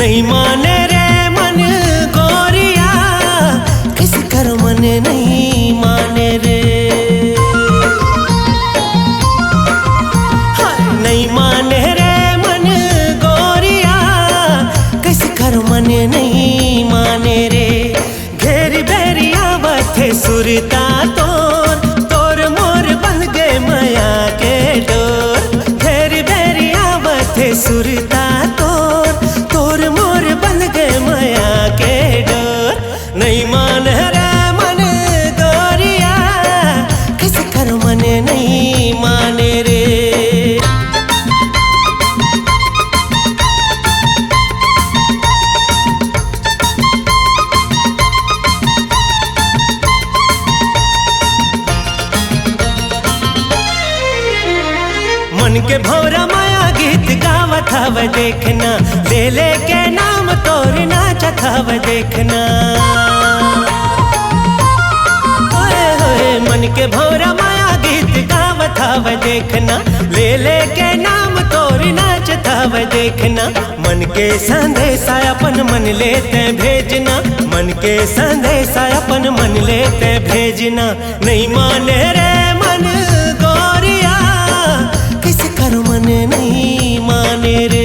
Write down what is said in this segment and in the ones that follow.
नहीं माने रे मन गोरिया, किस कर मन नहीं माने रे। नहीं माने रे मन गोरिया, किस कर मन नहीं माने रे। घेरी बेरिया बथे सुरता तोर, तोर मोर बन गए माया के डोर। घेरी बेरिया बथे सुरता तोर, तोर मोर बन गए माया के डोर। नहीं मान रे मन गोरिया, किस कर मन नहीं माने रे। मन के भौरा माया गीत गावत हव देखना, ले ले के नाम तोर नाचत हव देखना। ओए होए मन के भौरा माया गीत गावत हव देखना, ले ले के नाम तोर नाचत हव देखना। मन के संदेशा अपन मन लेते भेजना, मन के संदेशा अपन मन लेते भेजना। नहीं माने रे मन गोरिया, किस कर मन नहीं माने रे।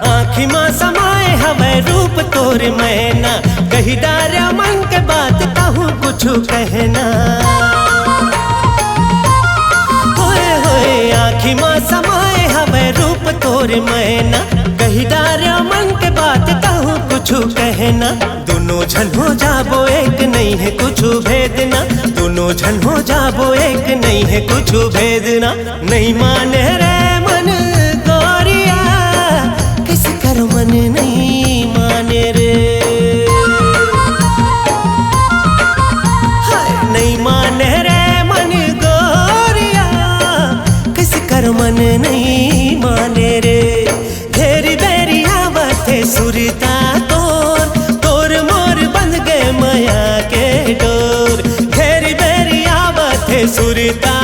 आँखी माँ समाए हवे रूप तोर मैना, कही डारा मन के बात कहूँ कुछ कहना। होए होए आँखी माँ समाए हवे रूप तोर मैना, कही डारा मन के बात कहूँ कुछ कहना। दोनों झन हो जाबो एक, नहीं है कुछ भेदना। दोनों झन हो जाबो एक, नहीं है कुछ भेदना। नहीं माने रे मन गोरिया, किस कर मन नहीं माने रे। नहीं माने रे मन गोरिया, किस कर मन नहीं माने रे। घेरी बेरिया बथे सुरता तोर, तोर मोर बन गए माया के डोर। घेरी बेरिया बथे सुरता